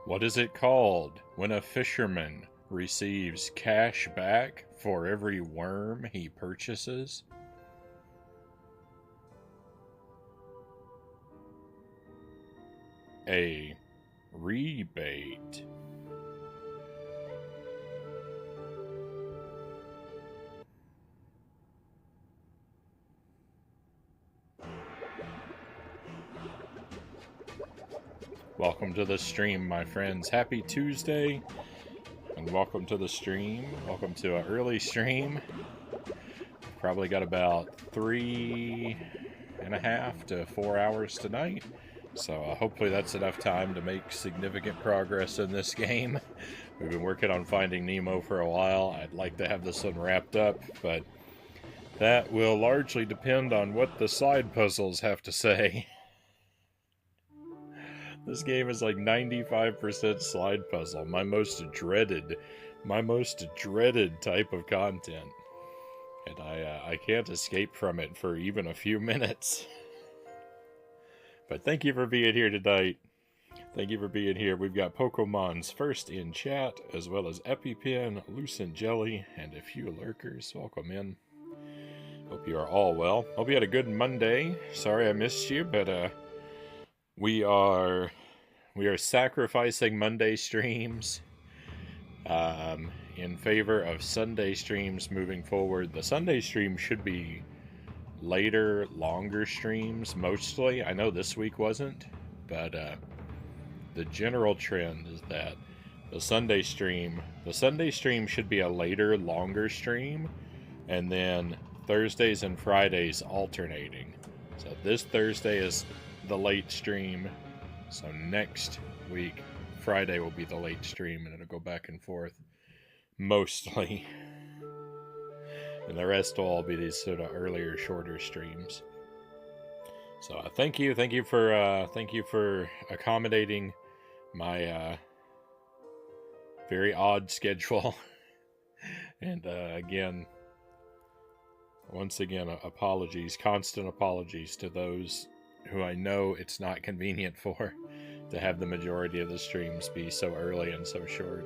What is it called when a fisherman receives cash back for every worm he purchases? A rebate. Welcome to the stream, my friends. Happy Tuesday, and welcome to the stream. Welcome to an early stream. Probably got about 3.5 to 4 hours tonight. So hopefully that's enough time to make significant progress in this game. We've been working on Finding Nemo for a while. I'd like to have this one wrapped up, but that will largely depend on what the side puzzles have to say. This game is like 95% slide puzzle, my most dreaded type of content. And I can't escape from it for even a few minutes. But thank you for being here tonight. Thank you for being here. We've got Pokemon's first in chat, as well as EpiPen, Lucent Jelly, and a few lurkers. Welcome in. Hope you are all well. Hope you had a good Monday. Sorry I missed you, but we are sacrificing Monday streams in favor of Sunday streams moving forward. The Sunday stream should be later, longer streams, mostly. I know this week wasn't, but the general trend is that the Sunday stream should be a later, longer stream, and then Thursdays and Fridays alternating. So this Thursday is the late stream, so next week, Friday will be the late stream, and it'll go back and forth, mostly. And the rest will all be these sort of earlier, shorter streams. So thank you for accommodating my very odd schedule. And once again, apologies, constant apologies to those who I know it's not convenient for to have the majority of the streams be so early and so short.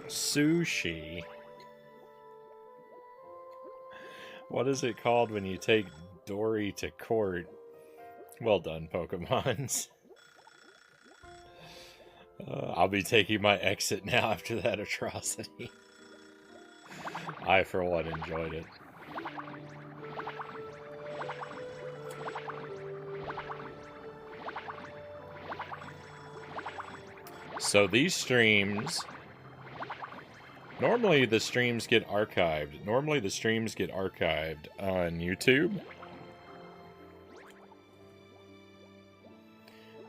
Sushi. What is it called when you take Dory to court? Well done, Pokemons. I'll be taking my exit now after that atrocity. I, for one, enjoyed it. So these streams... Normally the streams get archived. On YouTube.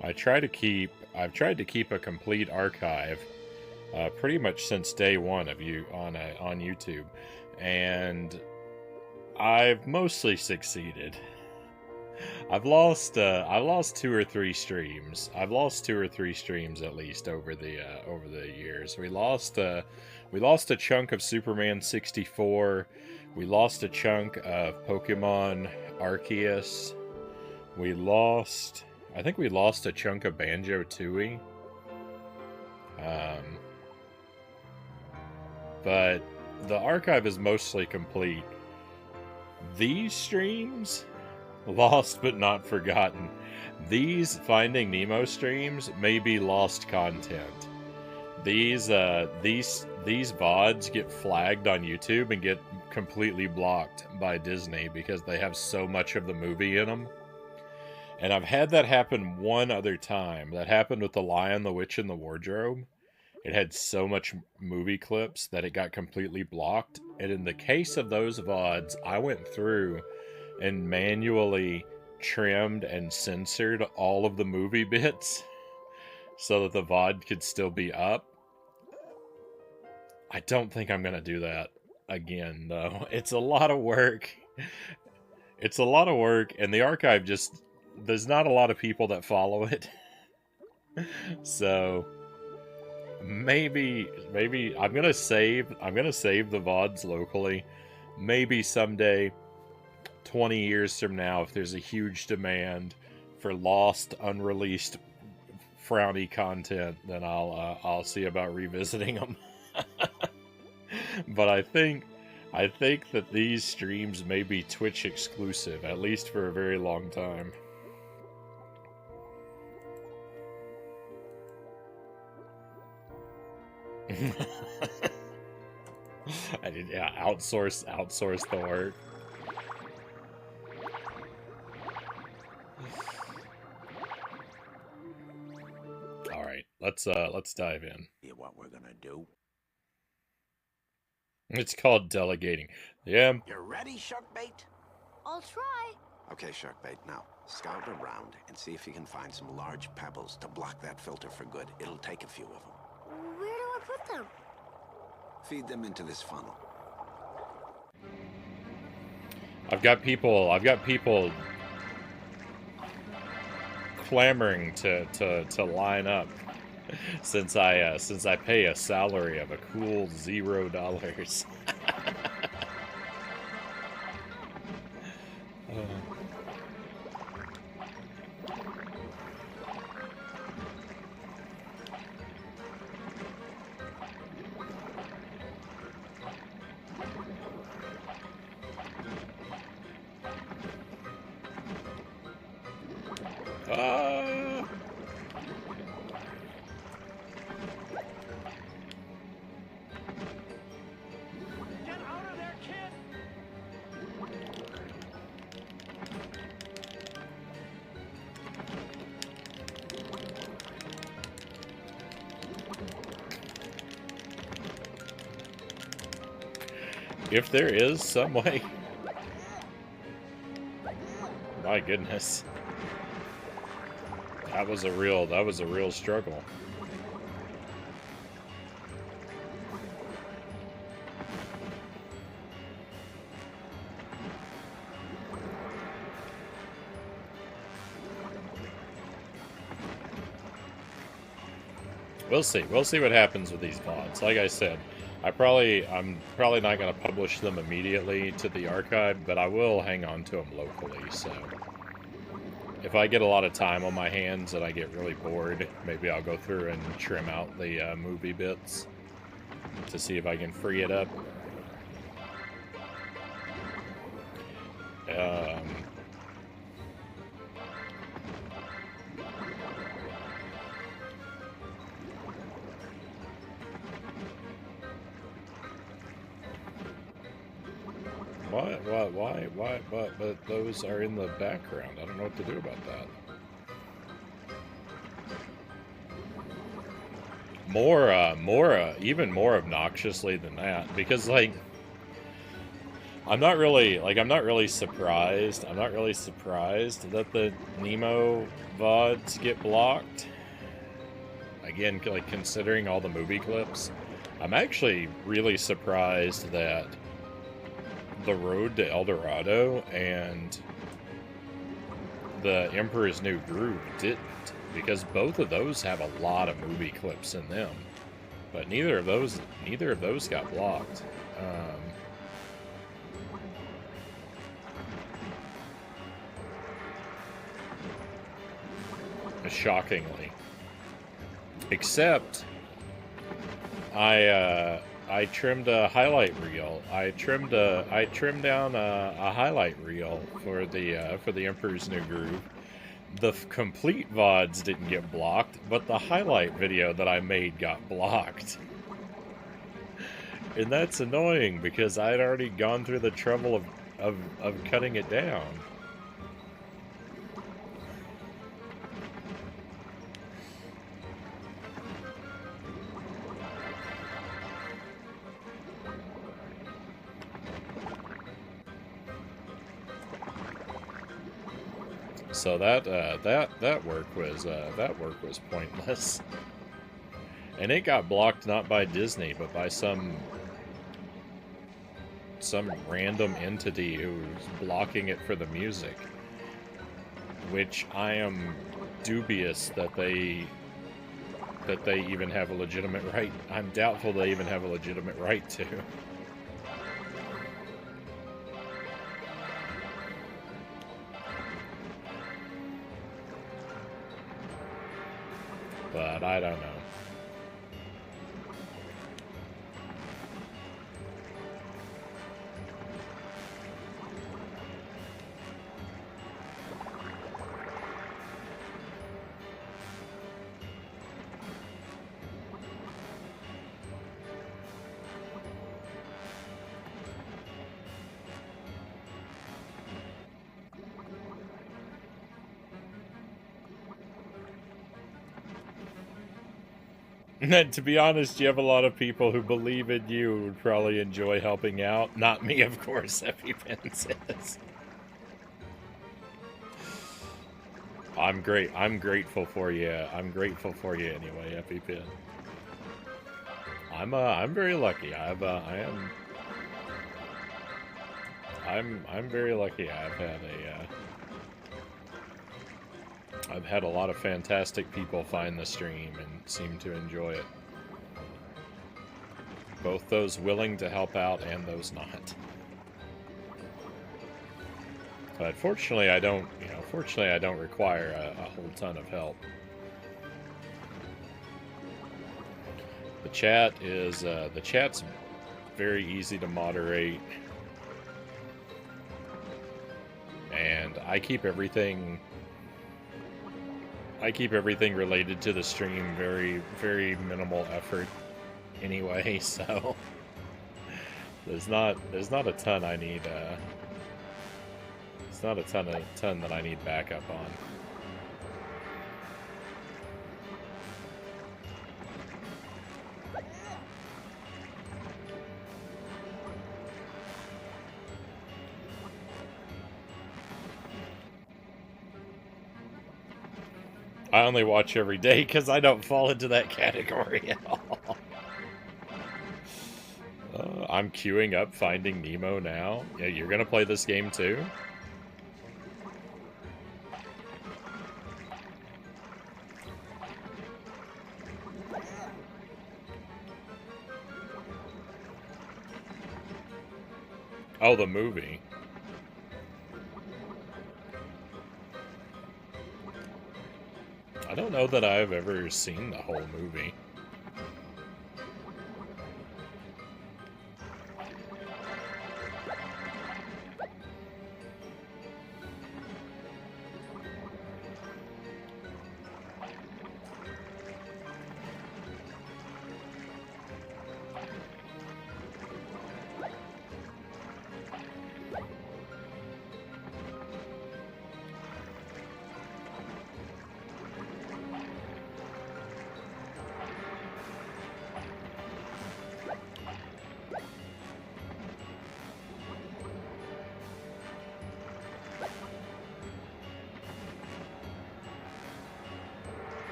I've tried to keep a complete archive pretty much since day one of you on YouTube, and I've mostly succeeded. I've lost 2 or 3 streams. I've lost 2 or 3 streams at least over the years. We lost a chunk of Superman 64. We lost a chunk of Pokemon Arceus. I think we lost a chunk of Banjo-Tooie. But the archive is mostly complete. These streams, lost but not forgotten. These Finding Nemo streams may be lost content. These VODs get flagged on YouTube and get completely blocked by Disney because they have so much of the movie in them. And I've had that happen one other time. That happened with The Lion, the Witch, and the Wardrobe. It had so much movie clips that it got completely blocked. And in the case of those VODs, I went through and manually trimmed and censored all of the movie bits so that the VOD could still be up. I don't think I'm going to do that again, though. It's a lot of work. And the archive just... There's not a lot of people that follow it. So maybe I'm gonna save the VODs locally. Maybe someday, 20 years from now, if there's a huge demand for lost, unreleased Frownie content, then I'll see about revisiting them. But I think that these streams may be Twitch exclusive, at least for a very long time. Outsource the work. All right, let's dive in. Yeah, what we're gonna do? It's called delegating. Yeah. You ready, Sharkbait? I'll try. Okay, Sharkbait, now scout around and see if you can find some large pebbles to block that filter for good. It'll take a few of them. Where do I put them? Feed them into this funnel. I've got people clamoring to line up since I pay a salary of a cool $0. If there is some way. My goodness. That was a real struggle. We'll see. We'll see what happens with these VODs. Like I said, I'm probably not going to publish them immediately to the archive, but I will hang on to them locally. So if I get a lot of time on my hands and I get really bored, maybe I'll go through and trim out the movie bits to see if I can free it up. Why? But those are in the background. I don't know what to do about that. Even more obnoxiously than that, because like, I'm not really surprised. I'm not really surprised that the Nemo VODs get blocked. Again, like, considering all the movie clips, I'm actually really surprised that The Road to El Dorado and The Emperor's New Groove didn't, because both of those have a lot of movie clips in them, but neither of those got blocked. Shockingly, except I trimmed a highlight reel. I trimmed down a highlight reel for the Emperor's New Groove. The complete VODs didn't get blocked, but the highlight video that I made got blocked. And that's annoying because I'd already gone through the trouble of cutting it down. So that work was pointless, and it got blocked not by Disney but by some random entity who's blocking it for the music, which I am dubious that they that they even have a legitimate right. I'm doubtful they even have a legitimate right to. But I don't know. And to be honest, you have a lot of people who believe in you who would probably enjoy helping out. Not me, of course, EpiPen says. I'm great. I'm grateful for you. I'm grateful for you anyway, EpiPen. I'm very lucky. I'm very lucky. I've had a lot of fantastic people find the stream and seem to enjoy it. Both those willing to help out and those not. But fortunately, I don't require a whole ton of help. The chat's very easy to moderate, and I keep everything related to the stream very, very minimal effort anyway, so there's not a ton I need it's not a ton that I need backup on. I only watch every day because I don't fall into that category at all. I'm queuing up Finding Nemo now. Yeah, you're gonna play this game too? Oh, the movie. I don't know that I've ever seen the whole movie.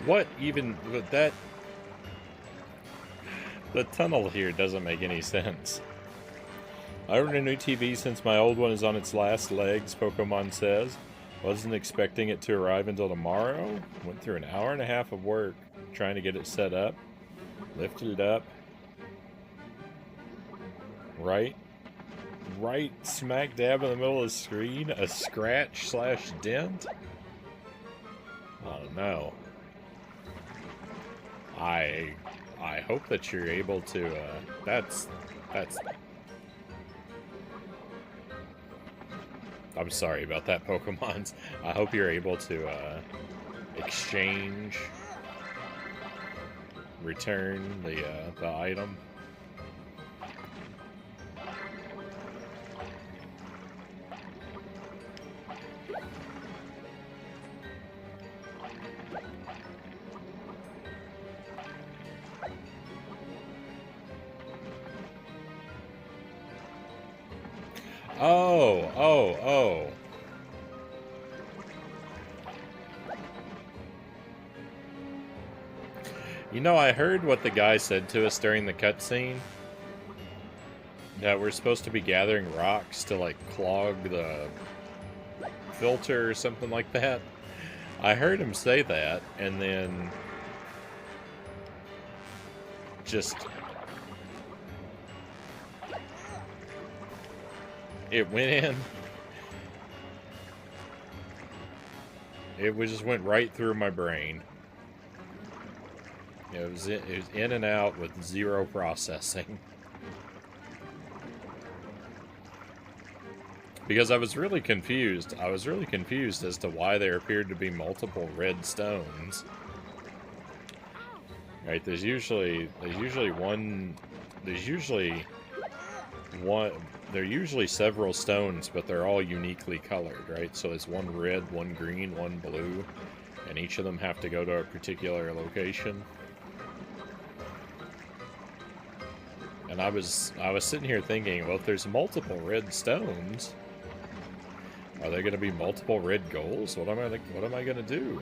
What even with that? The tunnel here doesn't make any sense. I ordered a new TV since my old one is on its last legs, Pokemon says. Wasn't expecting it to arrive until tomorrow. Went through an hour and a half of work trying to get it set up. Lifted it up. Right smack dab in the middle of the screen. A scratch/dent. Oh no. I hope that you're able to, that's... I'm sorry about that, Pokemons. I hope you're able to, exchange, return the item. Oh. You know, I heard what the guy said to us during the cutscene. That we're supposed to be gathering rocks to, like, clog the filter or something like that. I heard him say that, and then just... It went in. It just went right through my brain. It was in and out with zero processing. Because I was really confused. I was really confused as to why there appeared to be multiple red stones. Right, there's usually several stones, but they're all uniquely colored, right? So there's one red, one green, one blue, and each of them have to go to a particular location. And I was sitting here thinking, well, if there's multiple red stones, are there going to be multiple red goals? What am I going to do?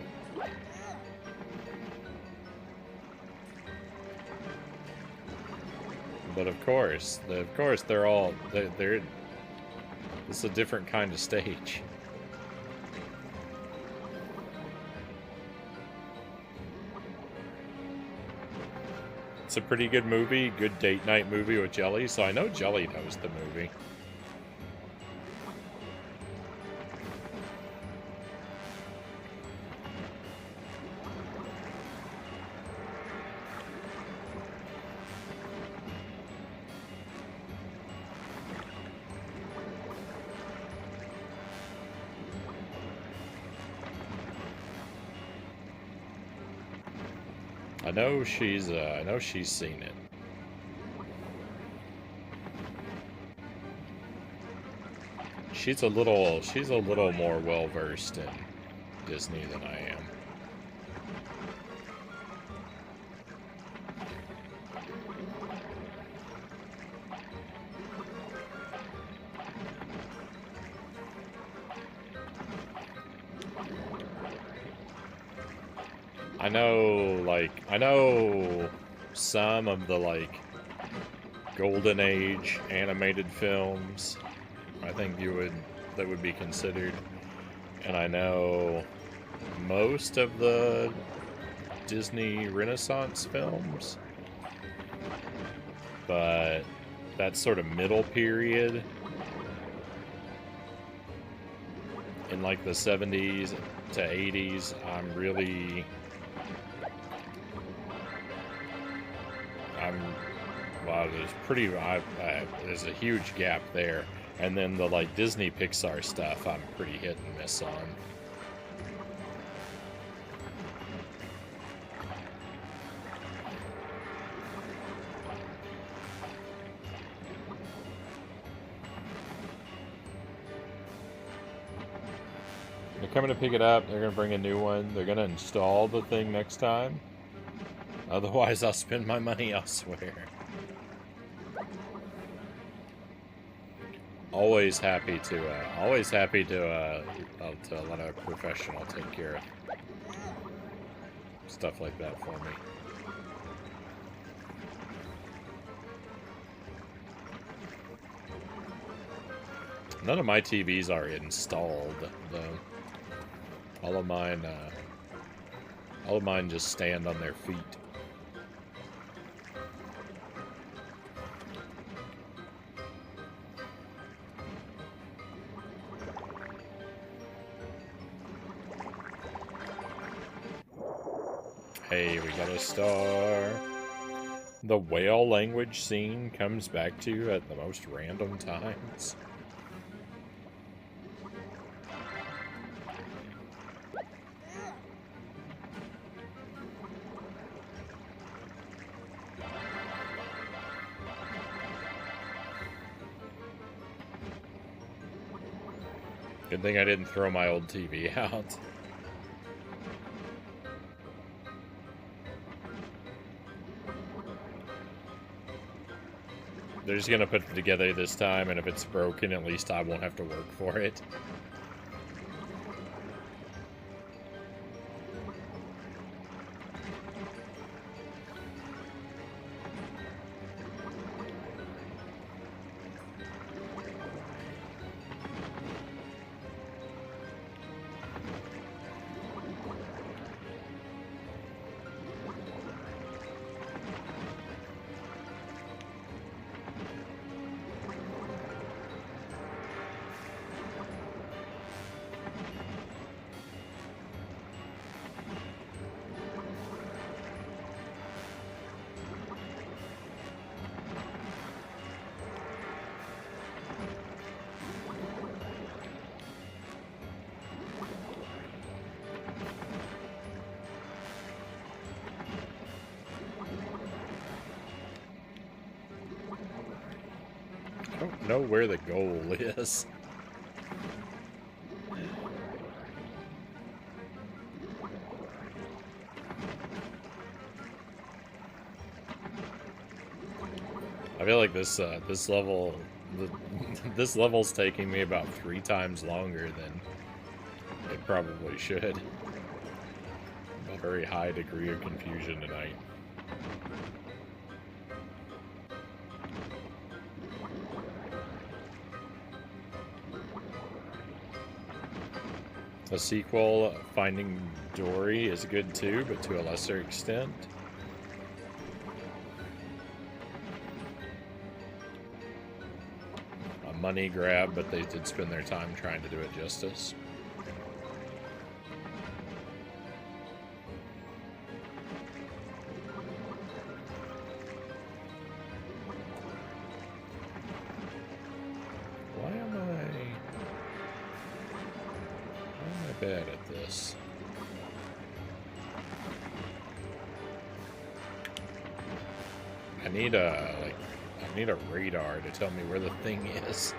But of course, they're all they're it's a different kind of stage. It's a pretty good movie, good date night movie with Jelly, so I know Jelly knows the movie. I know she's seen it. She's a little more well versed in Disney than I am. I know some of the, like, Golden Age animated films, I think that would be considered. And I know most of the Disney Renaissance films. But that sort of middle period, in like the 70s to 80s, wow, there's a huge gap there. And then the, like, Disney Pixar stuff, I'm pretty hit and miss on. They're coming to pick it up. They're going to bring a new one. They're going to install the thing next time. Otherwise, I'll spend my money elsewhere. Always happy to let a professional take care of stuff like that for me. None of my TVs are installed, though. All of mine just stand on their feet. Hey, we got a star. The whale language scene comes back to you at the most random times. Good thing I didn't throw my old TV out. They're just gonna put it together this time, and if it's broken, at least I won't have to work for it. know where the goal is. I feel like this this level, this level's taking me about 3 times longer than it probably should. A very high degree of confusion tonight. A sequel, Finding Dory, is good too, but to a lesser extent. A money grab, but they did spend their time trying to do it justice. Why am I bad at this? I need a I need a radar to tell me where the thing is.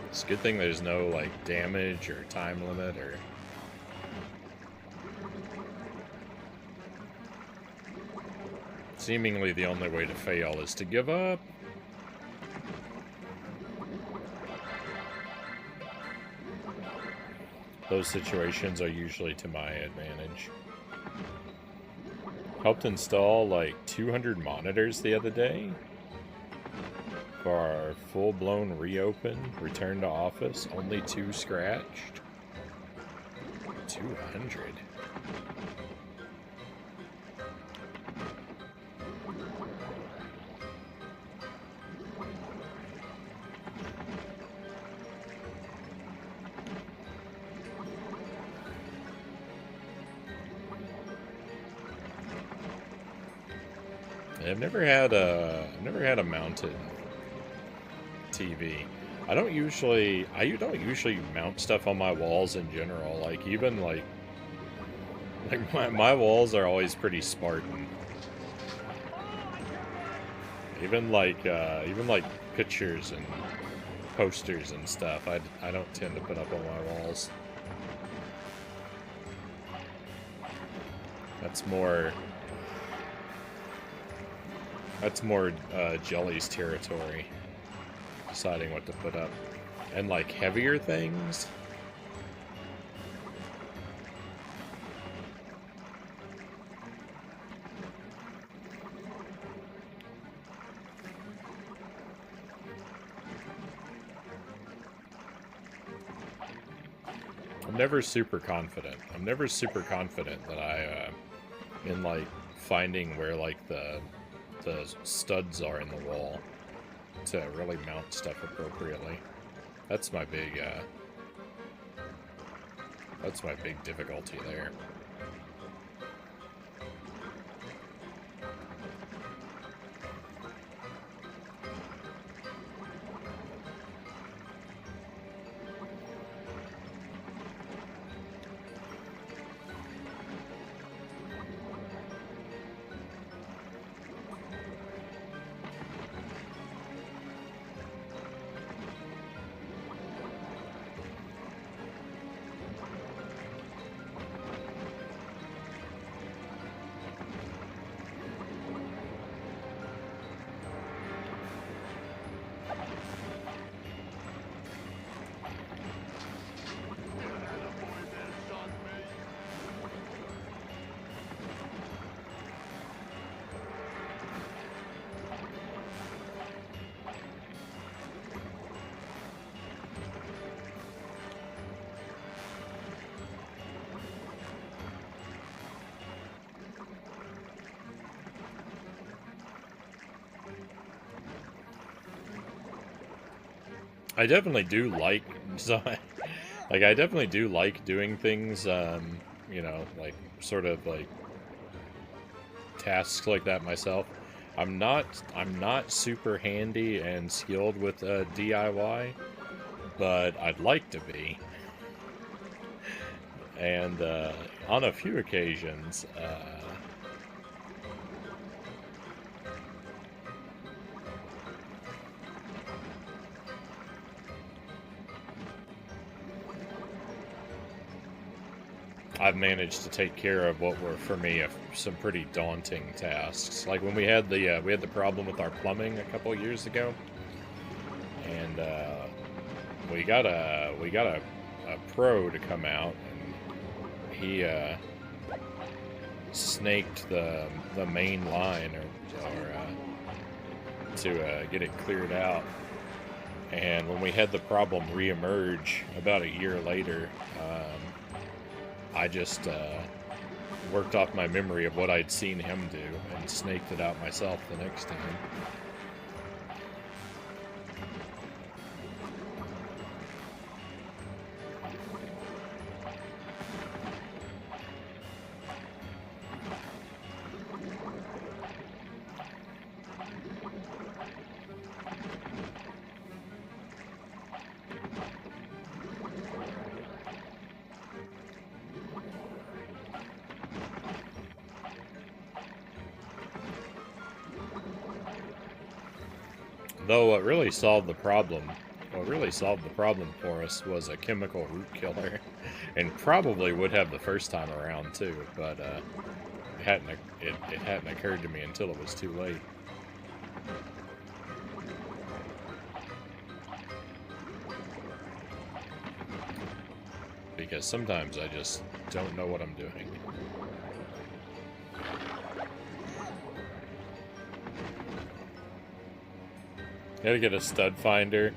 It's a good thing there's no like damage or time limit or. Seemingly the only way to fail is to give up. Those situations are usually to my advantage. Helped install like 200 monitors the other day for our full-blown reopen, return to office, only 2 scratched. 200. I've never had a mounted TV. I don't usually mount stuff on my walls in general. Like even like my walls are always pretty Spartan. Even like pictures and posters and stuff. I don't tend to put up on my walls. That's more Jelly's territory, deciding what to put up. And like heavier things, I'm never super confident that I in like finding where like the studs are in the wall to really mount stuff appropriately. That's my big difficulty there. I definitely do like, like I definitely do like doing things, you know, like sort of like tasks like that myself. I'm not super handy and skilled with DIY, but I'd like to be. And on a few occasions, I've managed to take care of what were, for me, some pretty daunting tasks. Like when we had the problem with our plumbing a couple of years ago, and we got a pro to come out, and he snaked the main line to get it cleared out. And when we had the problem reemerge about a year later, I just worked off my memory of what I'd seen him do and snaked it out myself the next time. Though what really solved the problem for us was a chemical root killer, and probably would have the first time around too, but it hadn't occurred to me until it was too late. Because sometimes I just don't know what I'm doing. Gotta get a stud finder.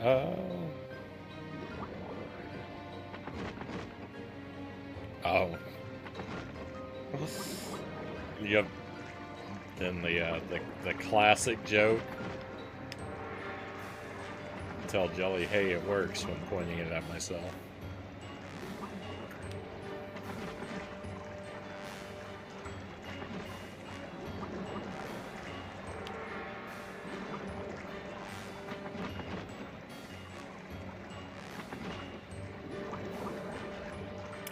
Oh. Yep. Then the classic joke. Tell Jelly, hey, it works, when pointing it at myself.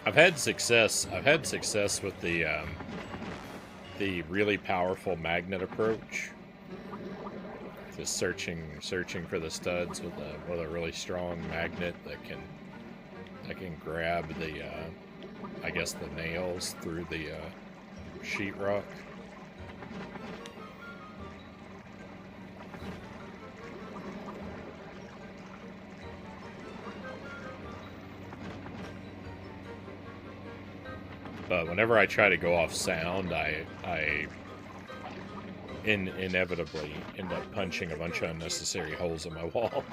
I've had success with the really powerful magnet approach. Just searching for the studs with a really strong magnet that can grab the I guess the nails through the sheetrock. But whenever I try to go off sound, I inevitably end up punching a bunch of unnecessary holes in my wall.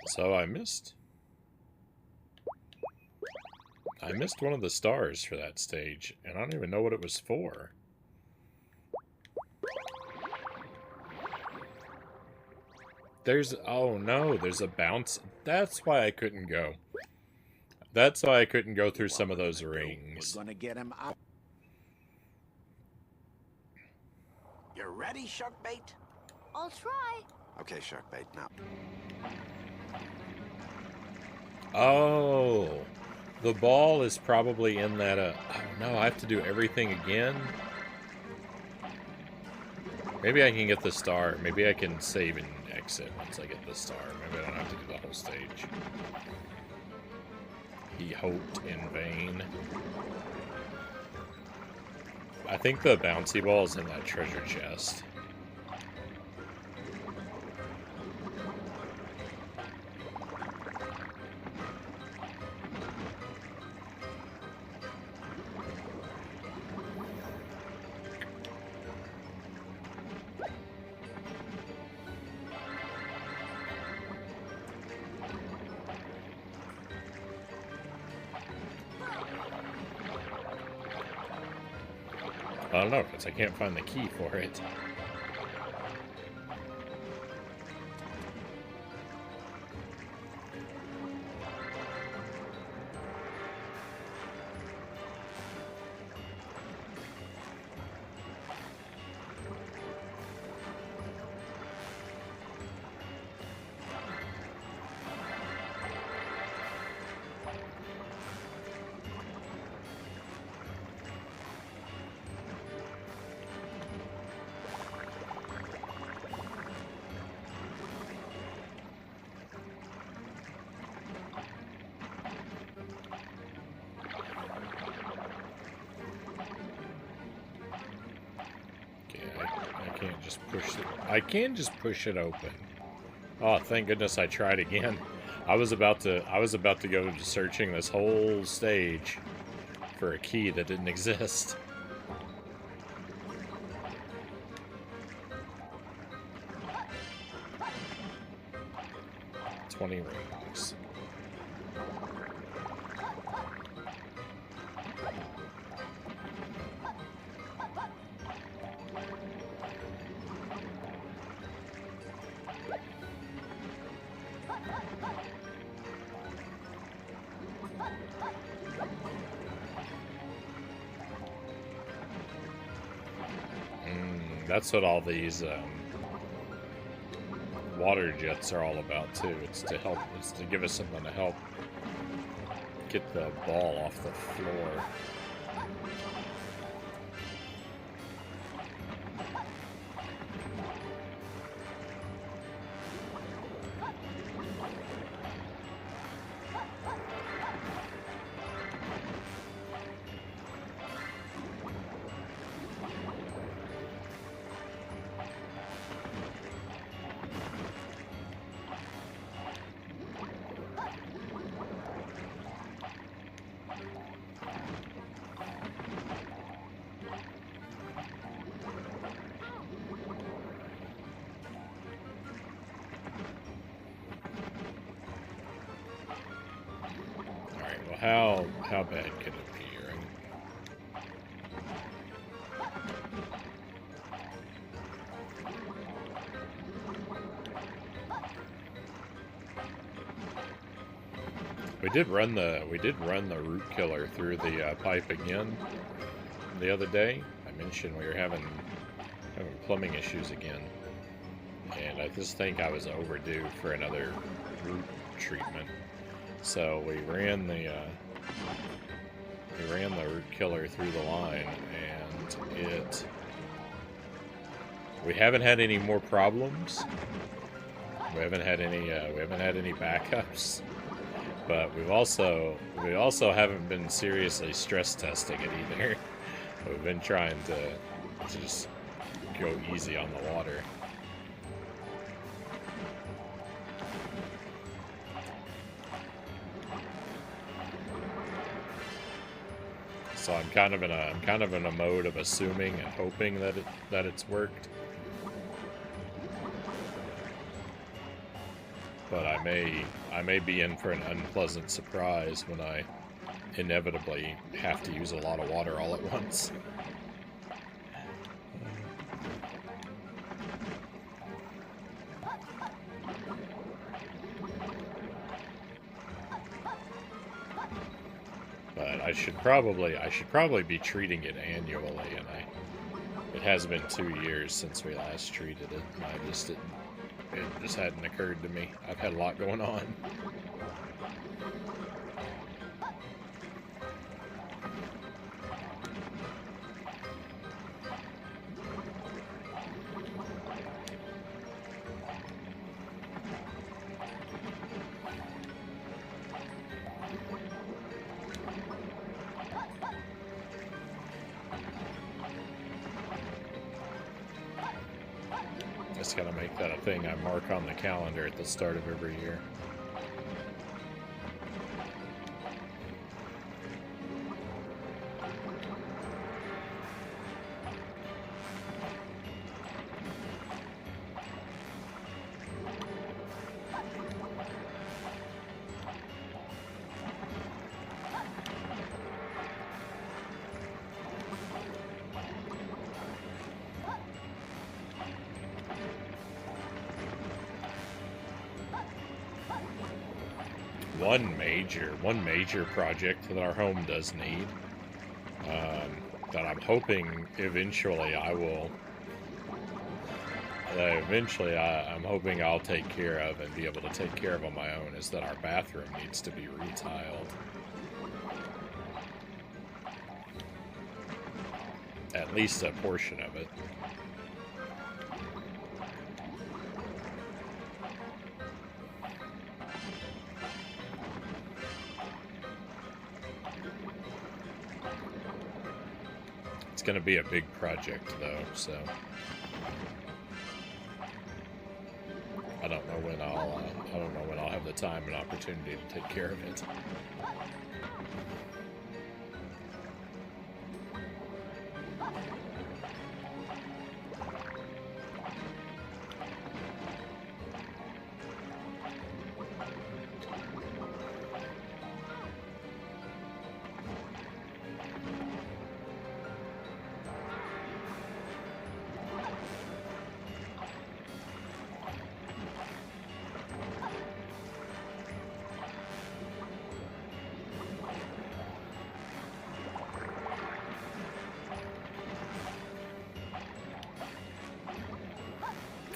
So I missed one of the stars for that stage, and I don't even know what it was for. Oh no, there's a bounce. That's why I couldn't go. That's why I couldn't go through some of those rings. We're gonna get him out. You ready, Sharkbait? I'll try. Okay, Sharkbait, now. Oh, the ball is probably in that, oh no, I have to do everything again? Maybe I can get the star. Maybe I can save and exit once I get the star. Maybe I don't have to do the whole stage. He hoped in vain. I think the bouncy ball is in that treasure chest. I don't know, because I can't find the key for it. can just push it open. Oh, thank goodness I tried again. I was about to go to searching this whole stage for a key that didn't exist. $20 rings. That's what all these water jets are all about too. It's to give us something to help get the ball off the floor. How bad could it be, right? We did run the root killer through the pipe again the other day. I mentioned we were having plumbing issues again, and I just think I was overdue for another root treatment. So we ran the root killer through the line, and we haven't had any more problems. We haven't had any backups, but we also haven't been seriously stress testing it either. We've been trying to just go easy on the water. So I'm kind of in a mode of assuming and hoping that it's worked. But I may be in for an unpleasant surprise when I inevitably have to use a lot of water all at once. But I should probably be treating it annually, and it has been 2 years since we last treated it. And it just hadn't occurred to me. I've had a lot going on. Just gotta make that a thing I mark on the calendar at the start of every year. One major project that our home does need, that I'm hoping eventually I'm hoping I'll take care of and be able to take care of on my own, is that our bathroom needs to be retiled. At least a portion of it. It's going to be a big project, though, so when I don't know when I'll have the time and opportunity to take care of it.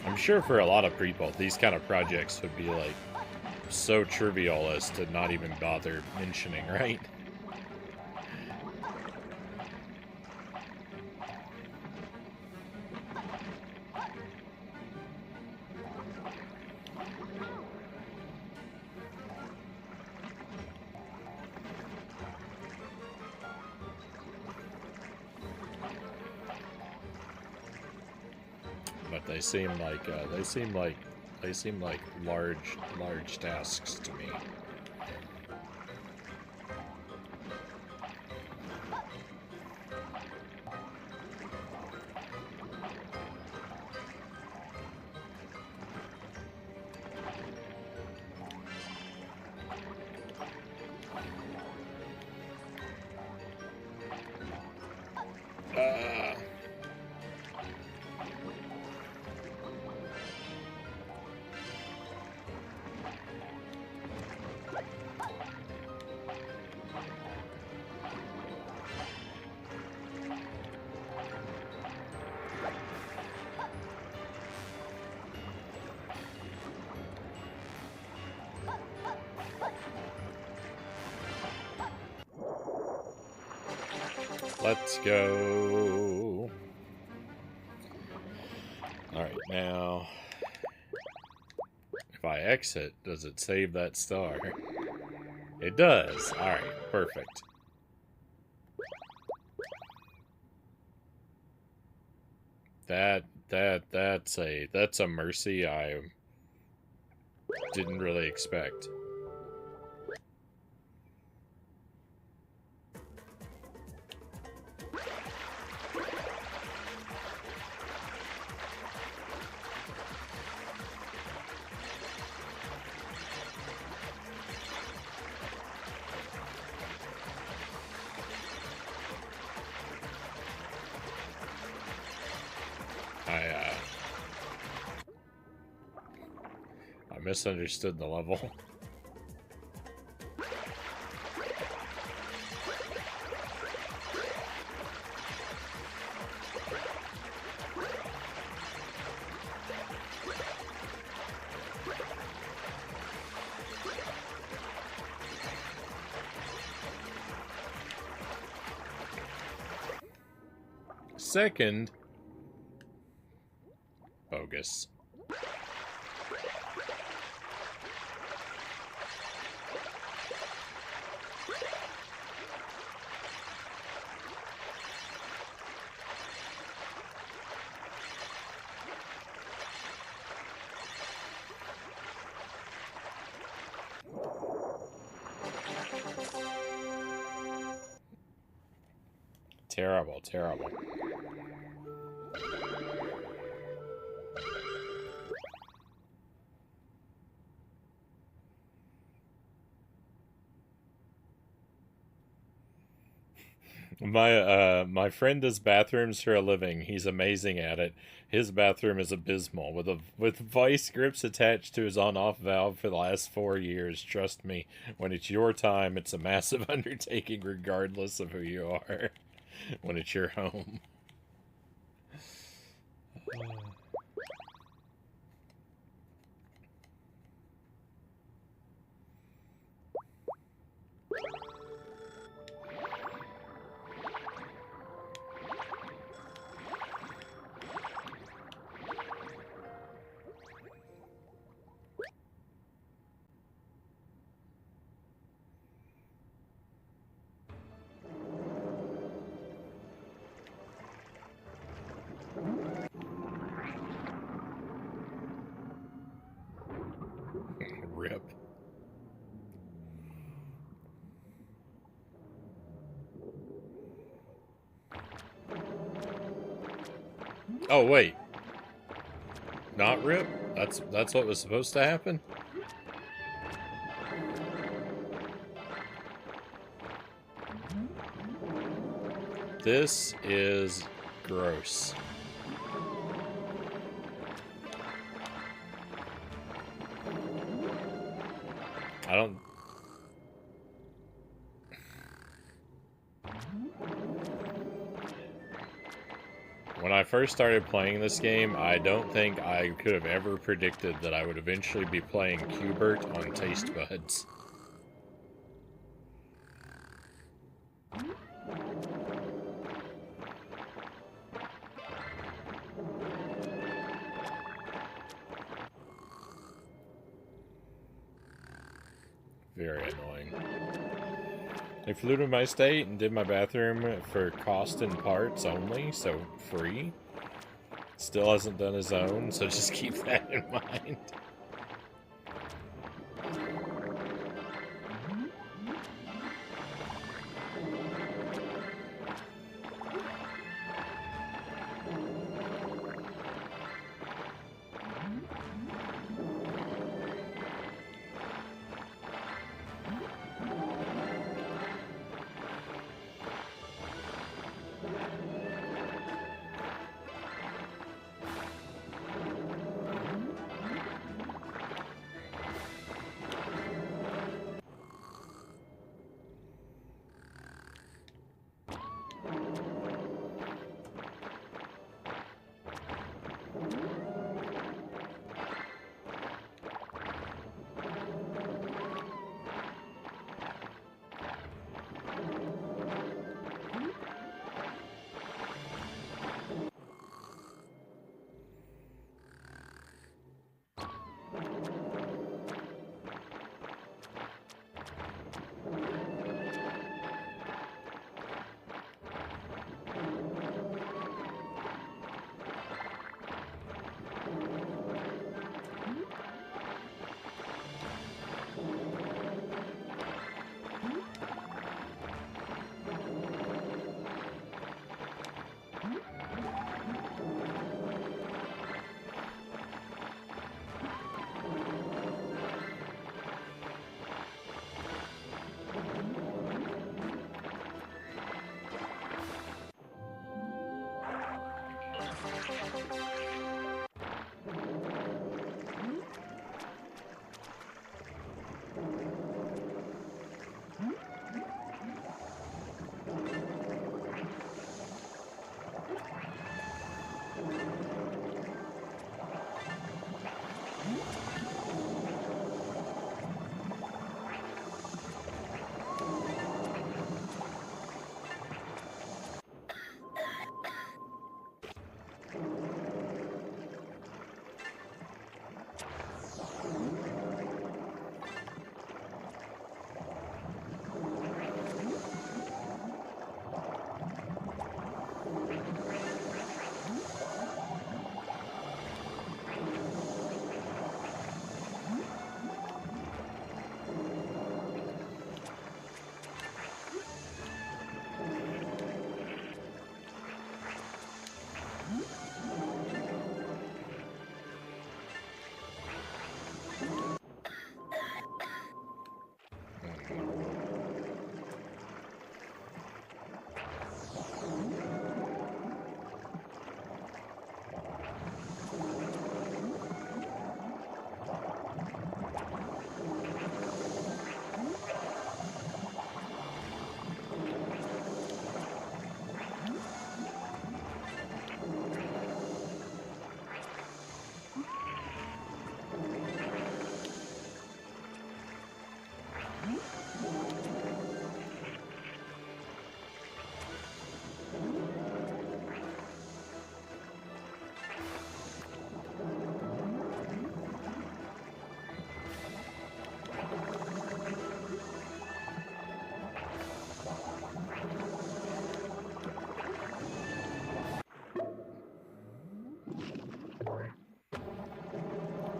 I'm sure for a lot of people, these kind of projects would be like so trivial as to not even bother mentioning, right? But they seem like large tasks to me. Let's go. Alright, now, if I exit, does it save that star? It does. Alright, perfect. That's a mercy I didn't really expect. I misunderstood the level. Second, bogus. Terrible, terrible. My friend does bathrooms for a living. He's amazing at it. His bathroom is abysmal with vice grips attached to his on-off valve for the last 4 years. Trust me, when it's your time, it's a massive undertaking regardless of who you are. When it's your home. Oh, wait. Not rip? That's what was supposed to happen? This is gross. I don't... When I first started playing this game, I don't think I could have ever predicted that I would eventually be playing Q*bert on Taste Buds. Very annoying. They flew to my state and did my bathroom for cost and parts only, so free. Still hasn't done his own, so just keep that in mind.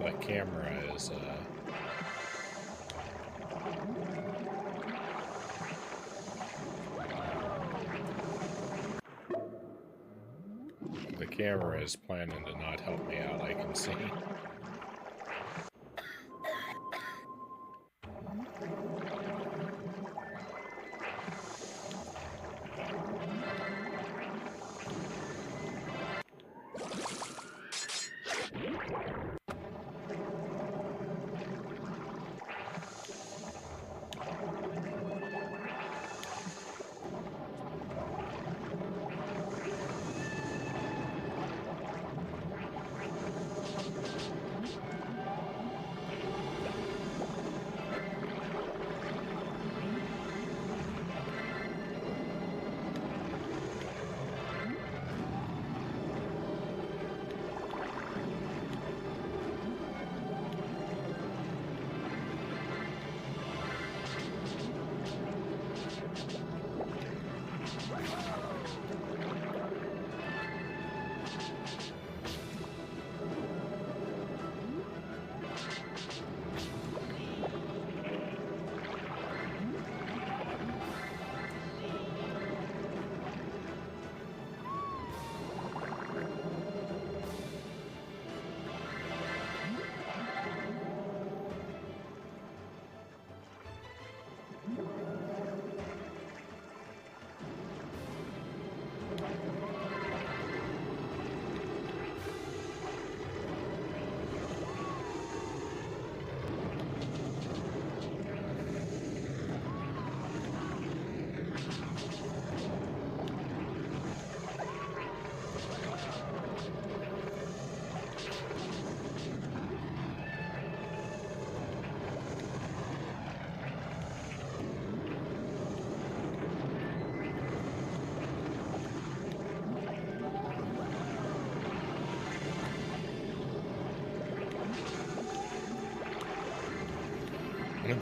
That camera is, camera is planning to not help me out, I can see.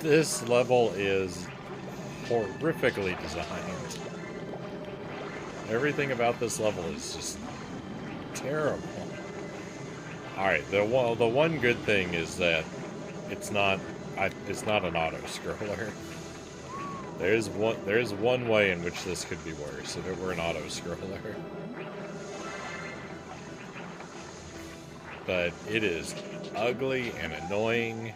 This level is horrifically designed. Everything about this level is just terrible. Alright, the one good thing is that it's not an auto-scroller. There's one way in which this could be worse if it were an auto-scroller. But it is ugly and annoying.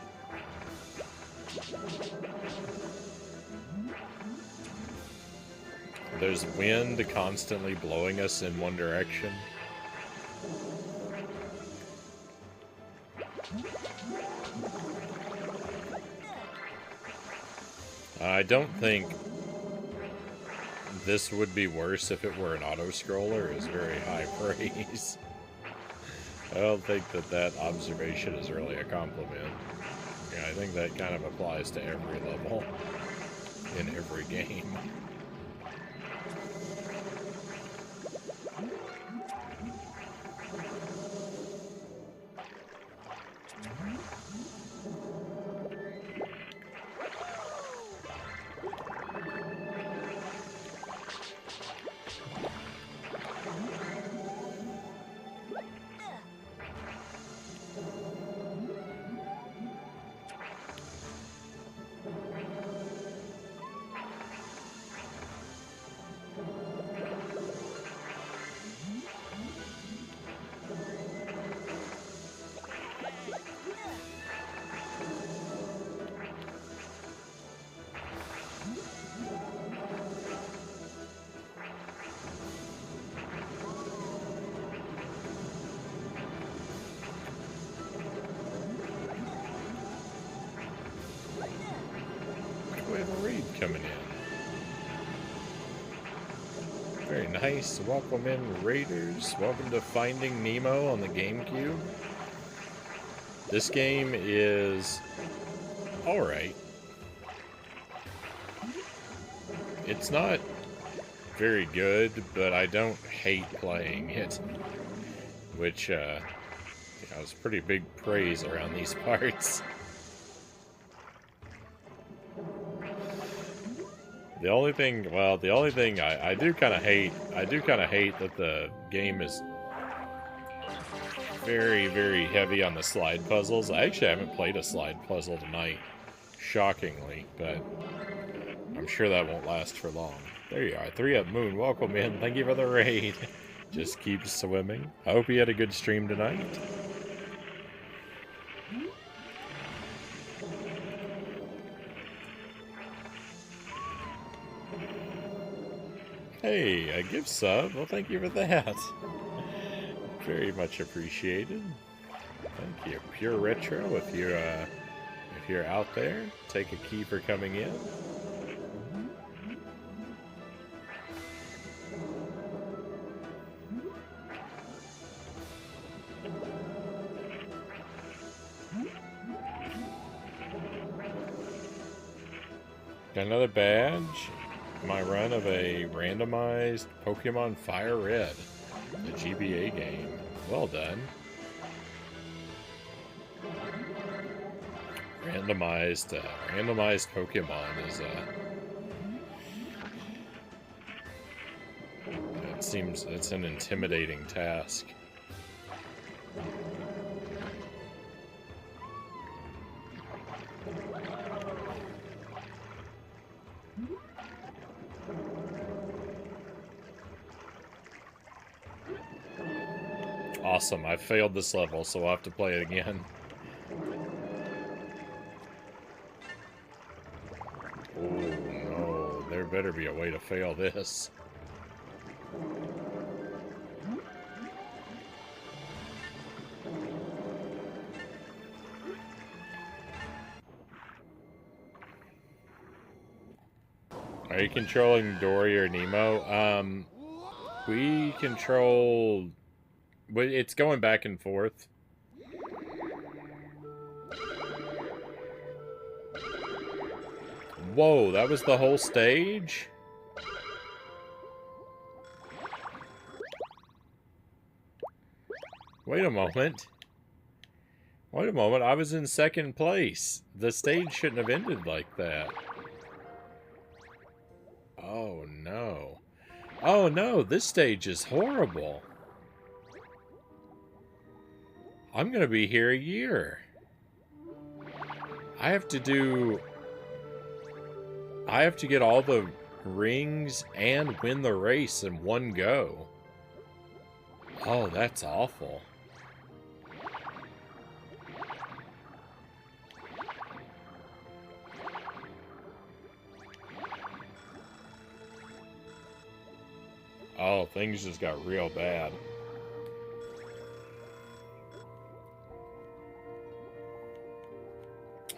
There's wind constantly blowing us in one direction. I don't think this would be worse if it were an auto-scroller, is very high praise. I don't think that observation is really a compliment. Yeah, I think that kind of applies to every level in every game. Coming in. Very nice. Welcome in, Raiders. Welcome to Finding Nemo on the GameCube. This game is alright. It's not very good, but I don't hate playing it. Which, is pretty big praise around these parts. The only thing I do kind of hate that the game is very, very heavy on the slide puzzles. I actually haven't played a slide puzzle tonight, shockingly, but I'm sure that won't last for long. There you are, 3 Up Moon, welcome in, thank you for the raid. Just keep swimming. I hope you had a good stream tonight. Hey, a gift sub. Well, thank you for that. Very much appreciated. Thank you. Pure Retro, if you're out there, take a key for coming in. Got another badge. My run of a randomized Pokemon Fire Red, the GBA game. Well done. Randomized Pokemon is it seems it's an intimidating task. Awesome, I failed this level, so I'll have to play it again. Oh no, there better be a way to fail this. Are you controlling Dory or Nemo? We control... It's going back and forth. Whoa, that was the whole stage? Wait a moment. Wait a moment, I was in second place. The stage shouldn't have ended like that. Oh no. Oh no, this stage is horrible. I'm gonna be here a year. I have to get all the rings and win the race in one go. Oh, that's awful. Oh, things just got real bad.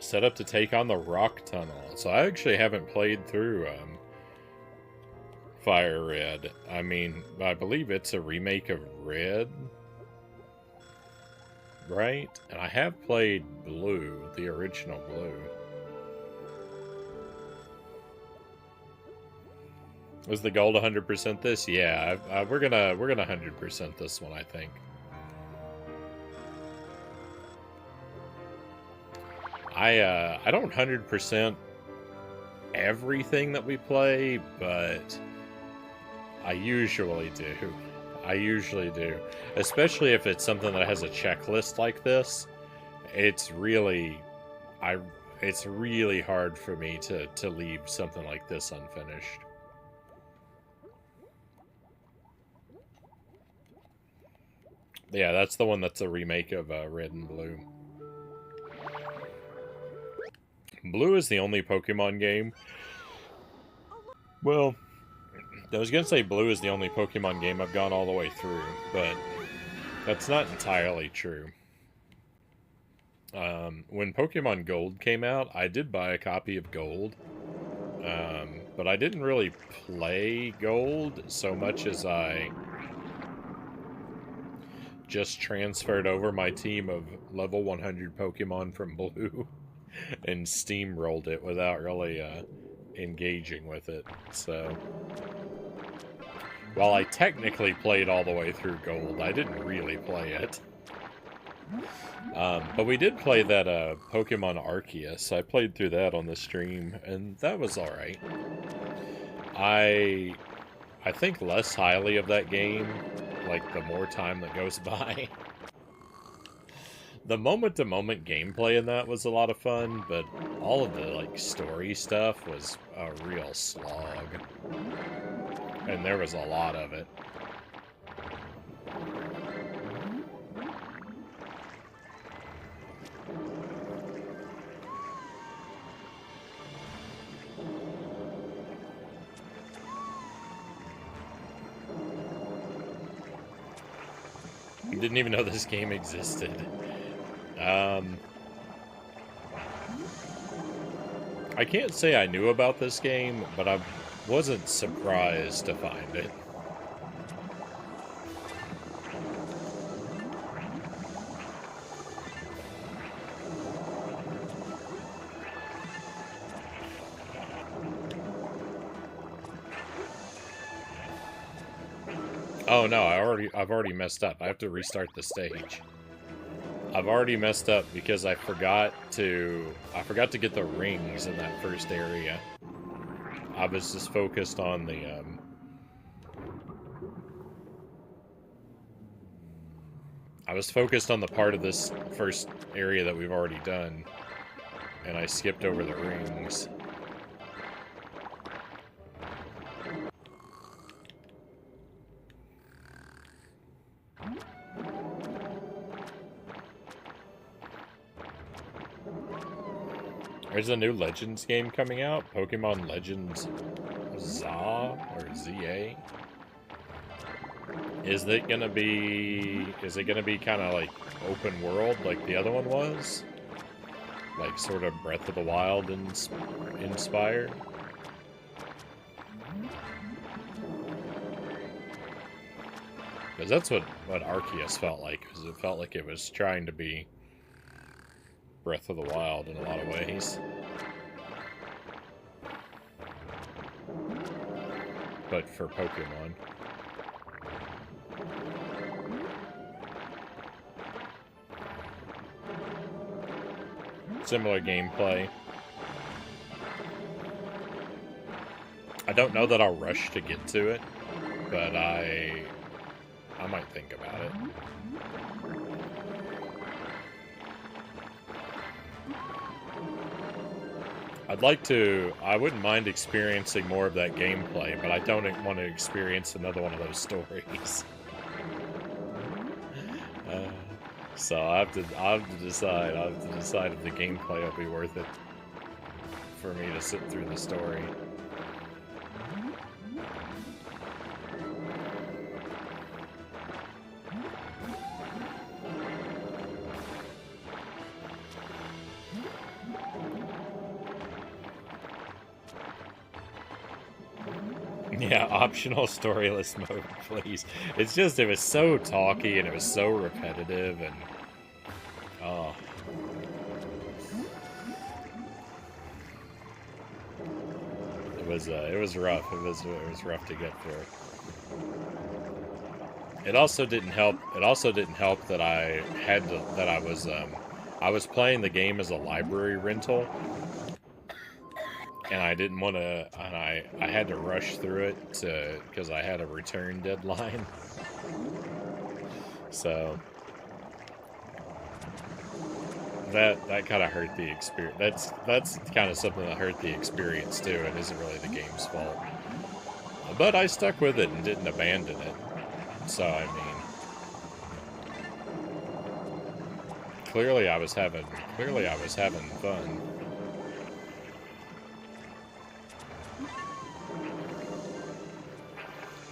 Set up to take on the rock tunnel. So I actually haven't played through Fire Red. I mean, I believe it's a remake of Red, right? And I have played Blue, the original Blue. Was the goal to 100% this? Yeah, we're gonna 100% this one, I think. I don't 100% everything that we play, but I usually do. I usually do. Especially if it's something that has a checklist like this. It's really hard for me to leave something like this unfinished. Yeah, that's the one that's a remake of Red and Blue. Blue is the only Pokemon game. Well, I was going to say Blue is the only Pokemon game I've gone all the way through, but that's not entirely true. When Pokemon Gold came out, I did buy a copy of Gold, but I didn't really play Gold so much as I just transferred over my team of level 100 Pokemon from Blue and steamrolled it without really engaging with it. So while I technically played all the way through Gold, I didn't really play it. But we did play that Pokemon Arceus. I played through that on the stream, and that was alright. I think less highly of that game, like, the more time that goes by. The moment-to-moment gameplay in that was a lot of fun, but all of the, like, story stuff was a real slog. And there was a lot of it. Didn't even know this game existed. I can't say I knew about this game, but I wasn't surprised to find it. Oh no, I've already messed up. I have to restart the stage. I've already messed up because I forgot to get the rings in that first area. I was just focused on the I was focused on the part of this first area that we've already done, and I skipped over the rings. There's a new Legends game coming out, Pokemon Legends ZA or ZA. Is it gonna be kind of like open world like the other one was? Like sort of Breath of the Wild inspired? Because that's what Arceus felt like, because it felt like it was trying to be Breath of the Wild in a lot of ways. But for Pokemon. Similar gameplay. I don't know that I'll rush to get to it, but I might think about it. I wouldn't mind experiencing more of that gameplay, but I don't want to experience another one of those stories. So I have to decide if the gameplay will be worth it for me to sit through the story. Yeah, optional storyless mode, please. It's just, it was so talky and it was so repetitive and... oh. It was rough. It was rough to get through. It also didn't help that I was playing the game as a library rental. And I didn't want to, and I had to rush through it because I had a return deadline. So that kind of hurt the experience. That's kind of something that hurt the experience too. It isn't really the game's fault. But I stuck with it and didn't abandon it. So I mean, clearly I was having fun.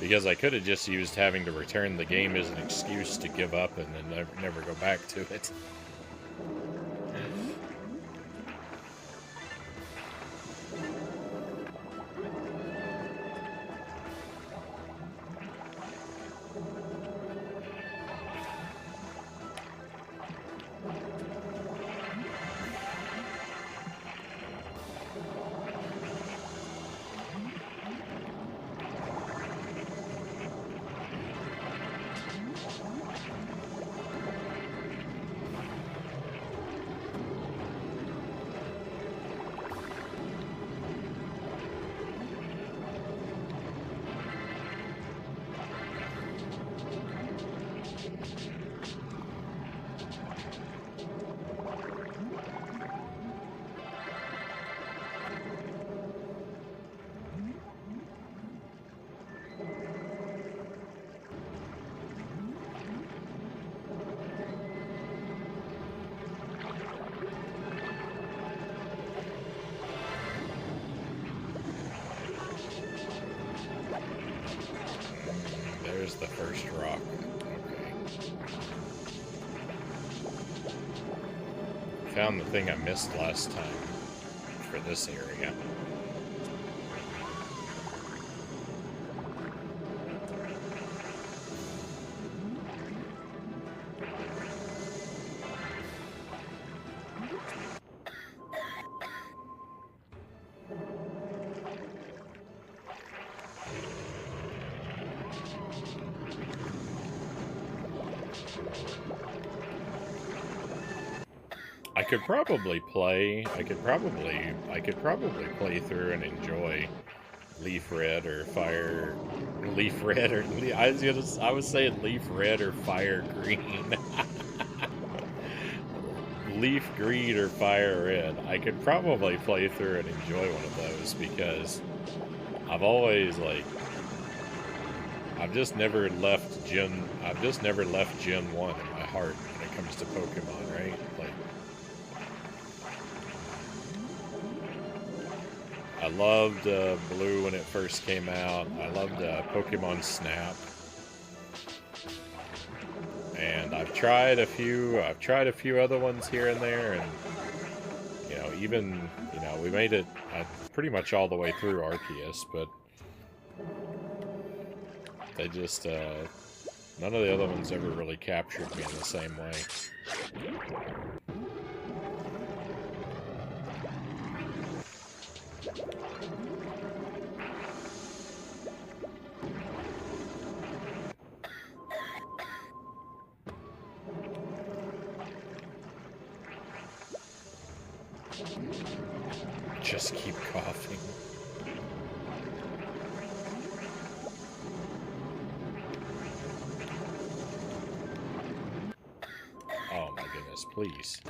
Because I could have just used having to return the game as an excuse to give up and then never go back to it. There's the first rock. Okay. found the thing I missed last time for this area. I could probably play play through and enjoy Leaf Red or Fire Leaf Red or I was saying Leaf Red or Fire Green. Leaf Green or Fire Red. I could probably play through and enjoy one of those because I've always I've just never left Gen 1 in my heart when it comes to Pokemon, right? Like, I loved Blue when it first came out. I loved Pokemon Snap, and I've tried a few other ones here and there, and we made it pretty much all the way through Arceus, but they just none of the other ones ever really captured me in the same way. Just keep coughing. Oh my goodness, please.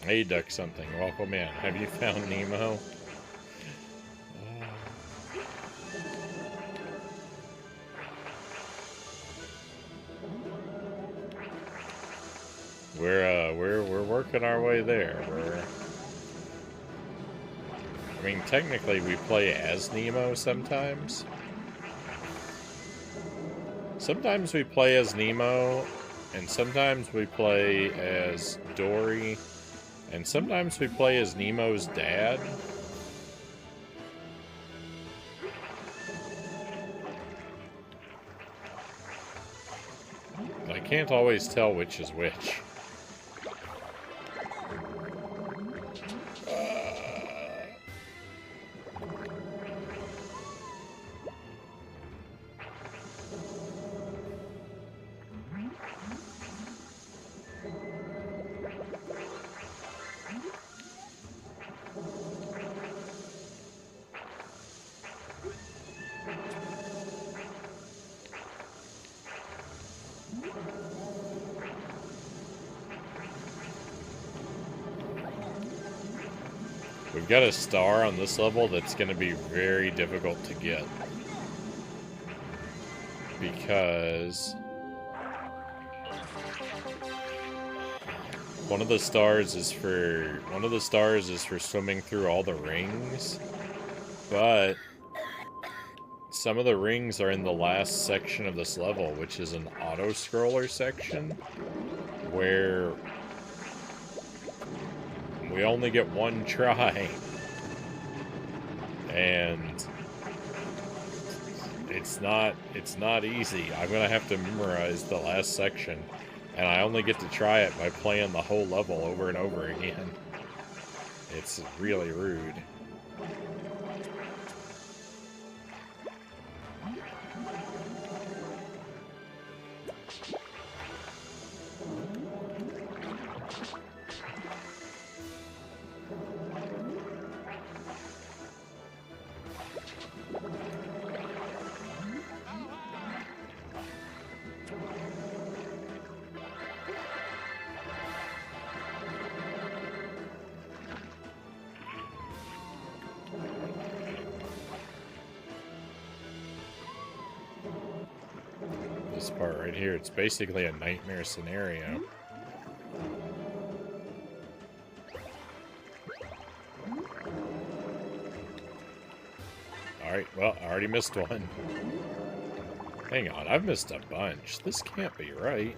Hey, Duck Something, welcome in. Have you found Nemo? We're working our way there. I mean, technically we play as Nemo sometimes. Sometimes we play as Nemo, and sometimes we play as Dory, and sometimes we play as Nemo's dad. I can't always tell which is which. We've got a star on this level that's going to be very difficult to get. Because one of the stars is for swimming through all the rings, but some of the rings are in the last section of this level, which is an auto-scroller section, where we only get one try, and it's not easy. I'm gonna have to memorize the last section, and I only get to try it by playing the whole level over and over again. It's really rude. part right here. It's basically a nightmare scenario. Alright, well, I already missed one. Hang on, I've missed a bunch. This can't be right.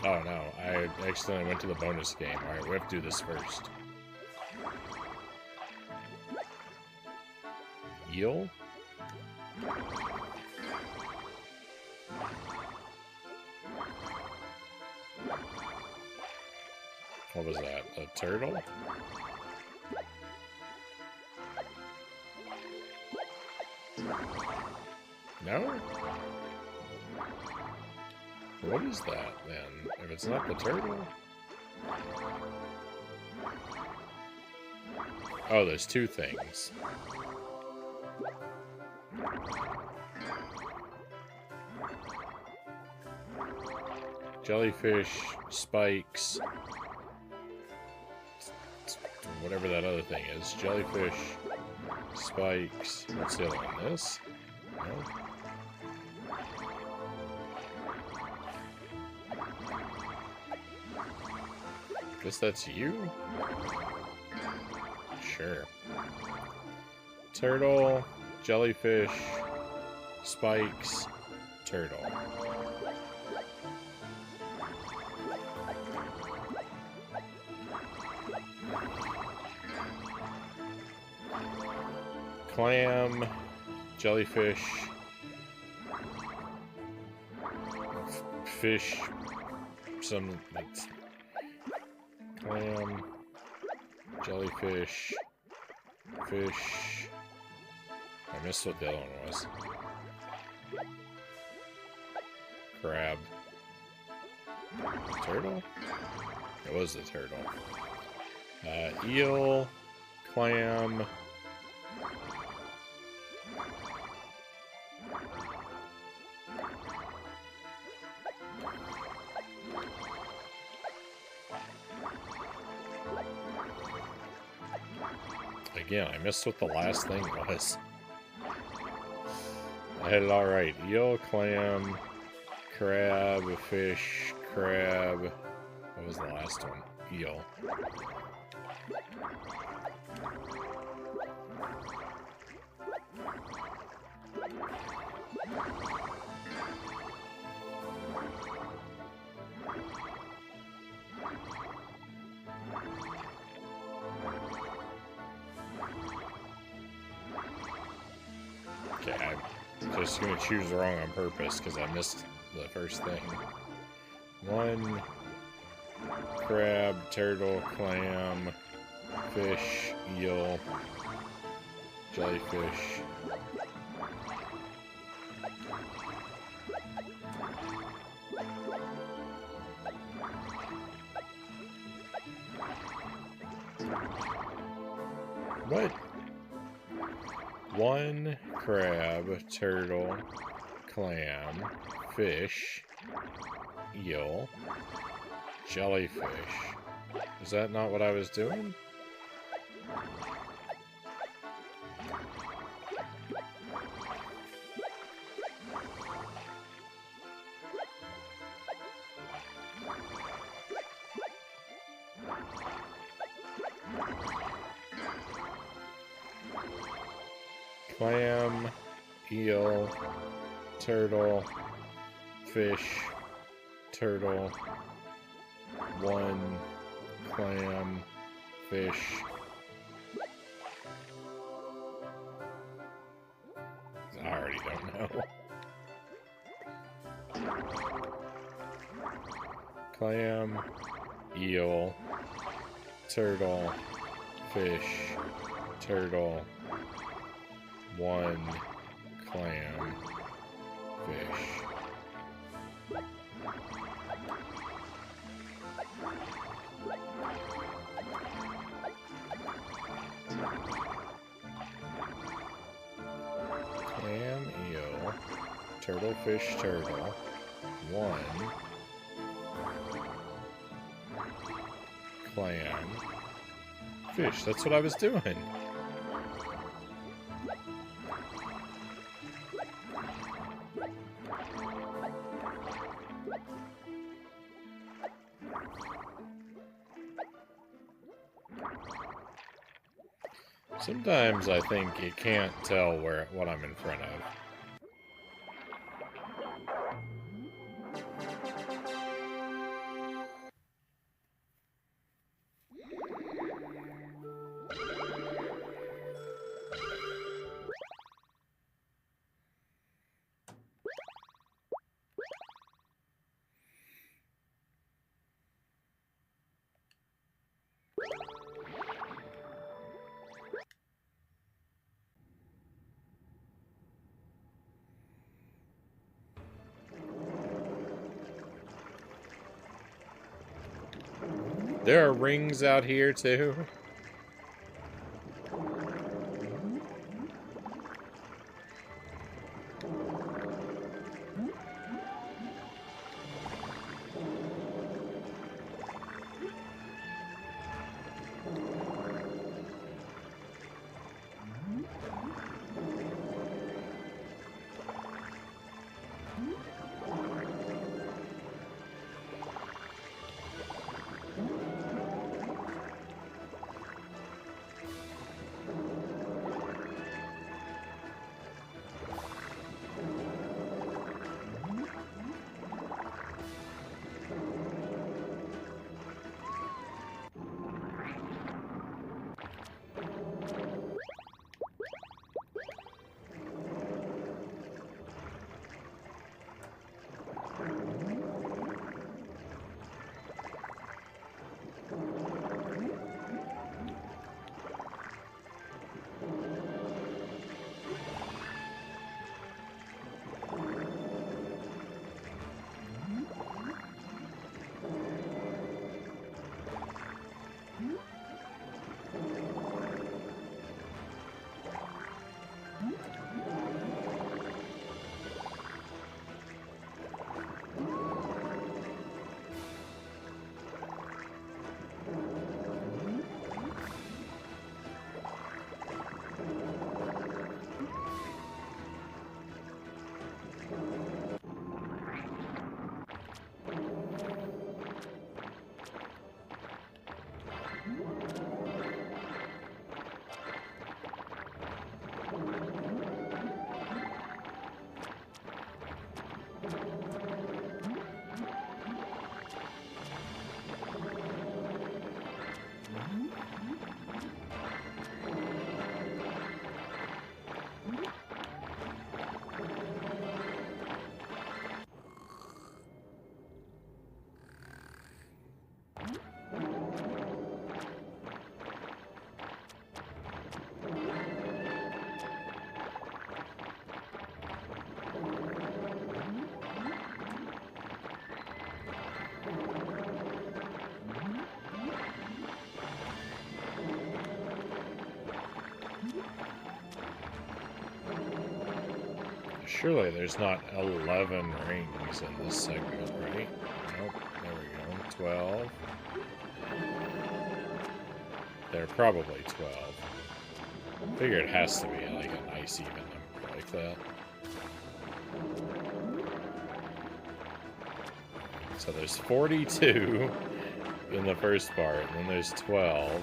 Oh no, I accidentally went to the bonus game. Alright, we have to do this first. Eel? What was that? A turtle? No? What is that, then? If it's not the turtle? Oh, there's two things. Jellyfish, spikes, whatever that other thing is. Jellyfish, spikes. What's the other one? This? No. Guess that's you? Sure. Turtle, jellyfish, spikes, turtle. Clam, jellyfish, fish, some like clam, jellyfish, fish. I missed what the other one was. Crab. Turtle? It was the turtle. Eel, clam. Again, I missed what the last thing was. I had it all right. Eel, clam, crab, fish, crab. What was the last one? Eel. Okay, I'm just gonna choose wrong on purpose because I missed the first thing. One, crab, turtle, clam, fish, eel, jellyfish. What? One crab, turtle, clam, fish, eel, jellyfish. Is that not what I was doing? Clam, eel, turtle, fish, turtle, one, clam, fish. I already don't know. Clam, eel, turtle, fish, turtle, 1 clam fish. Clam, eel, turtle, fish, turtle. 1 clam fish. That's what I was doing. Sometimes I think it can't tell what I'm in front of. There are rings out here too. Surely there's not 11 rings in this segment, right? Nope, there we go. 12. There are probably 12. I figure it has to be like a nice even number like that. So there's 42 in the first part, and then there's 12.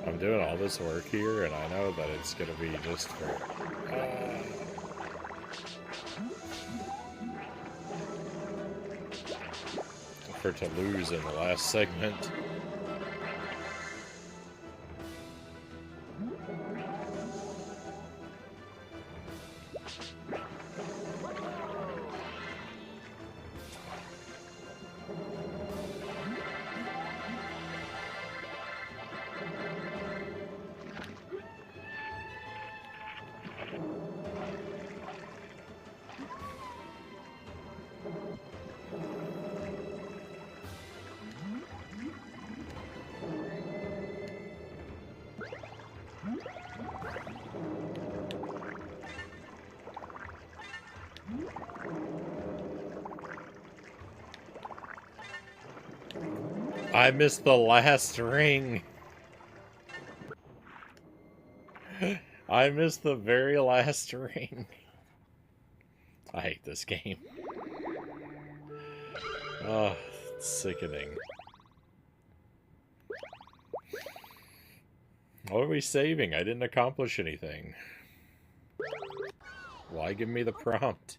I'm doing all this work here, and I know that it's gonna be just for to lose in the last segment. I missed the last ring. I missed the very last ring. I hate this game. Oh, it's sickening. What are we saving? I didn't accomplish anything. Why give me the prompt?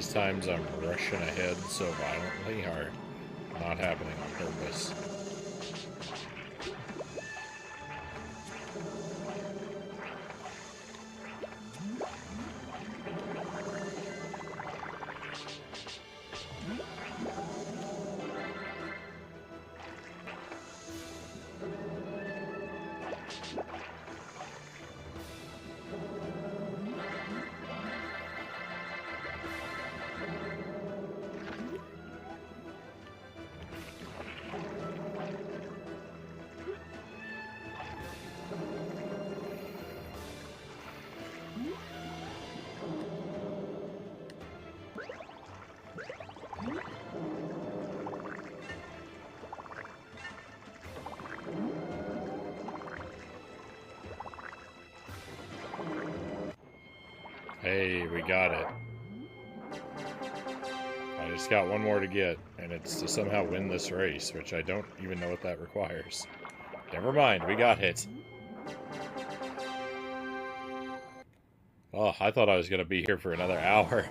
these times I'm rushing ahead so violently are not happening on purpose. Hey, we got it. I just got one more to get, and it's to somehow win this race, which I don't even know what that requires. Never mind, we got it. Oh, I thought I was going to be here for another hour.